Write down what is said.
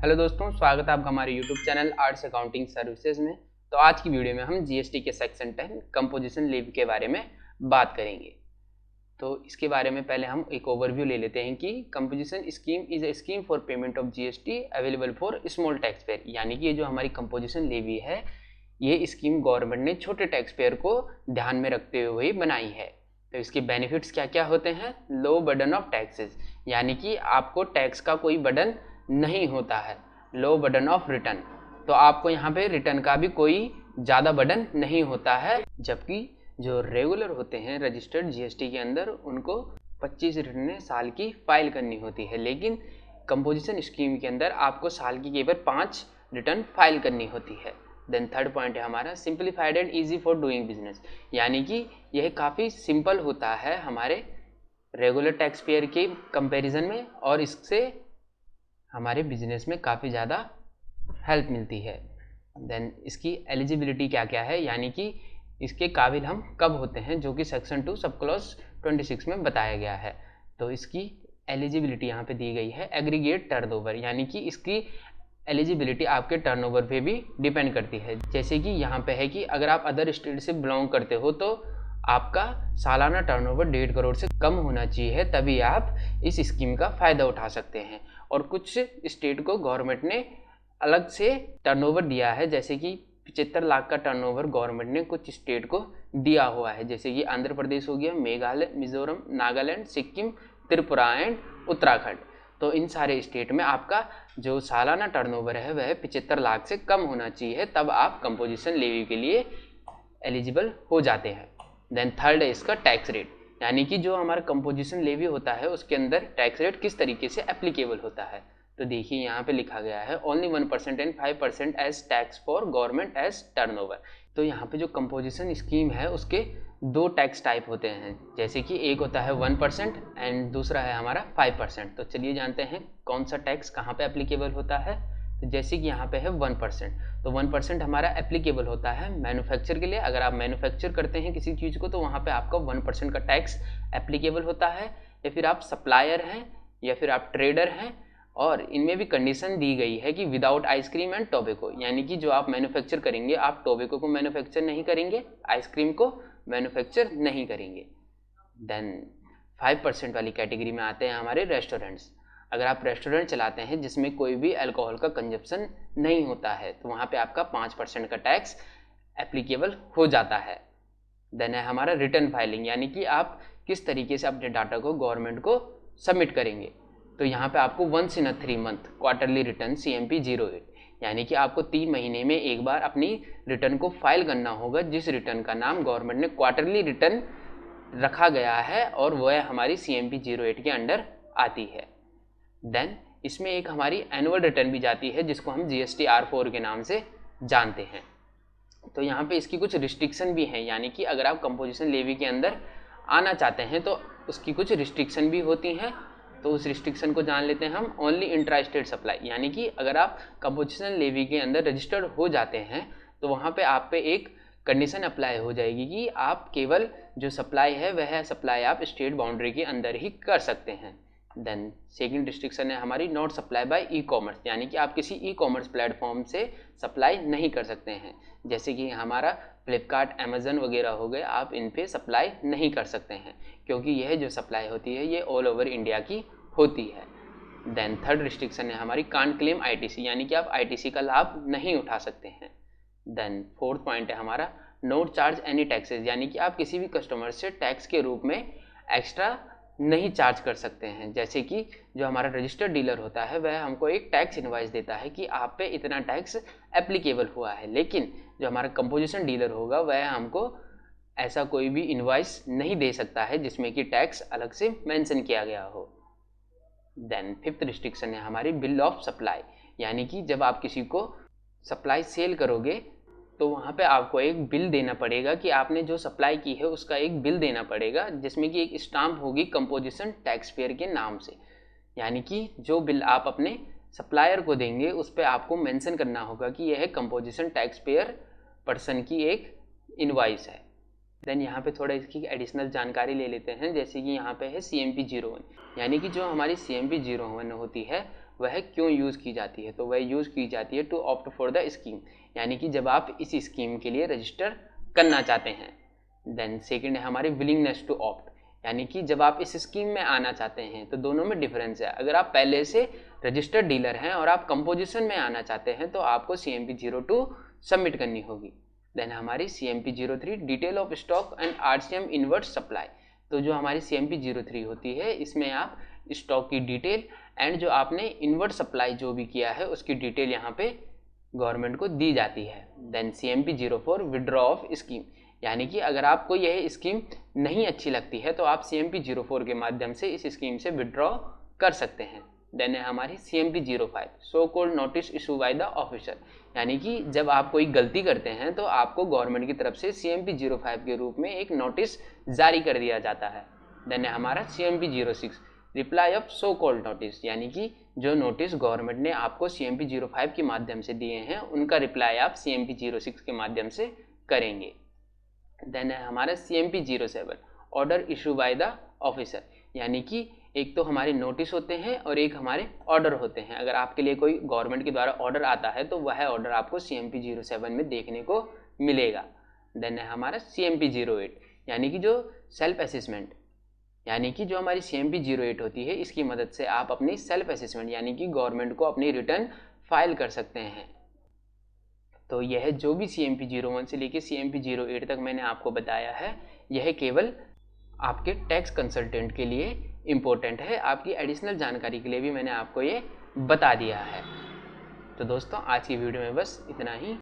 Hello दोस्तों, स्वागत है आपका हमारे YouTube channel arts accounting services में। तो आज की वीडियो में हम जीएसटी के सेक्शन 10 कंपोजिशन लीव के बारे में बात करेंगे। तो इसके बारे में पहले हम एक ओवरव्यू ले लेते हैं कि composition scheme is a scheme for payment of GST available for small tax payer. यानी कि ये जो हमारी कंपोजिशन लेवी है, ये स्कीम गवर्नमेंट ने छोटे टैक्स पेयर को ध्यान में रखते हुए बनाई है। तो इसके बेनिफिट्स क्या क्या होते हैं? लो बर्डन ऑफ टैक्सेस, यानी कि आपको टैक्स का कोई बर्डन नहीं होता है। लो बर्डन ऑफ रिटर्न, तो आपको यहाँ पे रिटर्न का भी कोई ज़्यादा बर्डन नहीं होता है। जबकि जो रेगुलर होते हैं रजिस्टर्ड जीएसटी के अंदर, उनको 25 रिटर्न साल की फाइल करनी होती है, लेकिन कंपोजिशन स्कीम के अंदर आपको साल की केवल 5 रिटर्न फाइल करनी होती है। देन थर्ड पॉइंट है हमारा simplified and easy for doing business, यानी कि यह काफ़ी सिंपल होता है हमारे रेगुलर टैक्स पेयर के कंपैरिजन में, और इससे हमारे बिजनेस में काफ़ी ज़्यादा हेल्प मिलती है। देन इसकी एलिजिबिलिटी क्या क्या है, यानी कि इसके काबिल हम कब होते हैं, जो कि सेक्शन 2 सब क्लॉज 26 में बताया गया है। तो इसकी एलिजिबिलिटी यहाँ पे दी गई है एग्रीगेट टर्नओवर, यानी कि इसकी एलिजिबिलिटी आपके टर्नओवर पे भी डिपेंड करती है। जैसे कि यहाँ पे है कि अगर आप अदर स्टेट से बिलोंग करते हो तो आपका सालाना टर्नओवर 1.5 करोड़ से कम होना चाहिए, तभी आप इस स्कीम का फ़ायदा उठा सकते हैं। और कुछ स्टेट को गवर्नमेंट ने अलग से टर्नओवर दिया है, जैसे कि 75 लाख का टर्नओवर गवर्नमेंट ने कुछ स्टेट को दिया हुआ है, जैसे कि आंध्र प्रदेश हो गया, मेघालय, मिजोरम, नागालैंड, सिक्किम, त्रिपुरा एंड उत्तराखंड। तो इन सारे स्टेट में आपका जो सालाना टर्नओवर है वह 75 लाख से कम होना चाहिए, तब आप कंपोजिशन लेवी के लिए एलिजिबल हो जाते हैं। देन थर्ड है इसका टैक्स रेट, यानी कि जो हमारा कंपोजिशन लेवी होता है उसके अंदर टैक्स रेट किस तरीके से एप्लीकेबल होता है। तो देखिए यहाँ पे लिखा गया है only 1% and 5% as tax for government as turnover. तो यहाँ पे जो कंपोजिशन स्कीम है उसके 2 टैक्स टाइप होते हैं, जैसे कि एक होता है 1% एंड दूसरा है हमारा 5%। तो चलिए जानते हैं कौन सा टैक्स कहाँ पे एप्लीकेबल होता है। तो जैसे कि यहाँ पे है 1%, तो 1% हमारा एप्लीकेबल होता है मैन्युफैक्चर के लिए। अगर आप मैन्युफैक्चर करते हैं किसी चीज़ को तो वहाँ पे आपका 1% का टैक्स एप्लीकेबल होता है, या फिर आप सप्लायर हैं या फिर आप ट्रेडर हैं। और इनमें भी कंडीशन दी गई है कि विदाउट आइसक्रीम एंड टोबैको, यानी कि जो आप मैन्युफैक्चर करेंगे, आप टोबैको को मैन्युफैक्चर नहीं करेंगे, आइसक्रीम को मैन्युफैक्चर नहीं करेंगे। देन 5% वाली कैटेगरी में आते हैं हमारे रेस्टोरेंट्स। अगर आप रेस्टोरेंट चलाते हैं जिसमें कोई भी अल्कोहल का कंजप्शन नहीं होता है तो वहाँ पे आपका 5% का टैक्स एप्लीकेबल हो जाता है। देन है हमारा रिटर्न फाइलिंग, यानी कि आप किस तरीके से अपने डाटा को गवर्नमेंट को सबमिट करेंगे। तो यहाँ पे आपको 1 in a 3 month quarterly return CMP 08, यानी कि आपको 3 महीने में एक बार अपनी रिटर्न को फाइल करना होगा, जिस रिटर्न का नाम गवर्नमेंट ने क्वार्टरली रिटर्न रखा गया है और वह हमारी CMP 08 के अंडर आती है। देन इसमें एक हमारी एनुअल रिटर्न भी जाती है जिसको हम GST R4 के नाम से जानते हैं। तो यहाँ पे इसकी कुछ रिस्ट्रिक्शन भी हैं, यानी कि अगर आप कंपोजिशन लेवी के अंदर आना चाहते हैं तो उसकी कुछ रिस्ट्रिक्शन भी होती हैं। तो उस रिस्ट्रिक्शन को जान लेते हैं हम। ओनली इंट्रा स्टेट सप्लाई, यानी कि अगर आप कंपोजिशन लेवी के अंदर रजिस्टर्ड हो जाते हैं तो वहाँ पे आप पे एक कंडीशन अप्लाई हो जाएगी कि आप केवल जो सप्लाई है वह सप्लाई आप स्टेट बाउंड्री के अंदर ही कर सकते हैं। देन सेकंड रिस्ट्रिक्शन है हमारी not supply bye e commerce, यानी कि आप किसी ई कॉमर्स प्लेटफॉर्म से सप्लाई नहीं कर सकते हैं, जैसे कि हमारा फ्लिपकार्ट, अमेजन वगैरह हो गए, आप इन पे सप्लाई नहीं कर सकते हैं, क्योंकि यह जो सप्लाई होती है ये ऑल ओवर इंडिया की होती है। देन थर्ड रिस्ट्रिक्शन है हमारी कांट क्लेम ITC, यानी कि आप ITC का लाभ नहीं उठा सकते हैं। देन फोर्थ पॉइंट है हमारा नोट चार्ज एनी टैक्सेस, यानी कि आप किसी भी कस्टमर से टैक्स के रूप में एक्स्ट्रा नहीं चार्ज कर सकते हैं। जैसे कि जो हमारा रजिस्टर्ड डीलर होता है वह हमको एक टैक्स इनवाइस देता है कि आप पे इतना टैक्स एप्लीकेबल हुआ है, लेकिन जो हमारा कंपोजिशन डीलर होगा वह हमको ऐसा कोई भी इनवाइस नहीं दे सकता है जिसमें कि टैक्स अलग से मेंशन किया गया हो। देन फिफ्थ रिस्ट्रिक्शन है हमारी बिल ऑफ सप्लाई, यानी कि जब आप किसी को सप्लाई सेल करोगे तो वहाँ पे आपको एक बिल देना पड़ेगा कि आपने जो सप्लाई की है उसका एक बिल देना पड़ेगा, जिसमें कि एक स्टाम्प होगी कंपोजिशन टैक्स पेयर के नाम से। यानी कि जो बिल आप अपने सप्लायर को देंगे उस पर आपको मेंशन करना होगा कि यह कंपोजिशन टैक्स पेयर पर्सन की एक इनवाइस है। देन यहाँ पे थोड़ा इसकी एडिशनल जानकारी ले लेते हैं, जैसे कि यहाँ पे है CMP 01, यानी कि जो हमारी CMP 01 होती है वह क्यों यूज़ की जाती है? तो वह यूज़ की जाती है to opt for the scheme, यानी कि जब आप इस स्कीम के लिए रजिस्टर करना चाहते हैं। देन सेकंड है हमारी विलिंगनेस टू ऑप्ट, यानी कि जब आप इस स्कीम में आना चाहते हैं। तो दोनों में डिफरेंस है। अगर आप पहले से रजिस्टर्ड डीलर हैं और आप कंपोजिशन में आना चाहते हैं तो आपको CMP02 सबमिट करनी होगी। देन हमारी CMP03 detail of stock and RCM inverse supply. तो जो हमारी CMP03 होती है इसमें आप स्टॉक की डिटेल एंड जो आपने इनवर्ट सप्लाई जो भी किया है उसकी डिटेल यहाँ पे गवर्नमेंट को दी जाती है। Then CMP04 withdraw of scheme, यानी कि अगर आपको यह स्कीम नहीं अच्छी लगती है तो आप CMP04 के माध्यम से इस स्कीम से विड्रॉ कर सकते हैं। देन है हमारी CMP05 so called notice issue by the officer, यानी कि जब आप कोई गलती करते हैं तो आपको गवर्नमेंट की तरफ से CMP05 के रूप में एक नोटिस जारी कर दिया जाता है। देन है हमारा CMP06 reply off so called notice, यानी कि जो नोटिस गवर्नमेंट ने आपको CMP05 के माध्यम से दिए हैं उनका रिप्लाई आप CMP06 के माध्यम से करेंगे। देन है हमारा CMP07 order issue by the officer, यानी कि एक तो हमारे नोटिस होते हैं और एक हमारे ऑर्डर होते हैं। अगर आपके लिए कोई गवर्नमेंट के द्वारा ऑर्डर आता है तो वह ऑर्डर आपको CMP07 में देखने को मिलेगा। देन है हमारा CMP08, यानी कि जो सेल्फ असेसमेंट, यानी कि जो हमारी CMP08 होती है इसकी मदद से आप अपनी सेल्फ असेसमेंट यानी कि गवर्नमेंट को अपनी रिटर्न फाइल कर सकते हैं। तो यह जो भी CMP01 से लेके CMP08 तक मैंने आपको बताया है यह केवल आपके टैक्स कंसल्टेंट के लिए इम्पोर्टेंट है। आपकी एडिशनल जानकारी के लिए भी मैंने आपको ये बता दिया है। तो दोस्तों आज की वीडियो में बस इतना ही।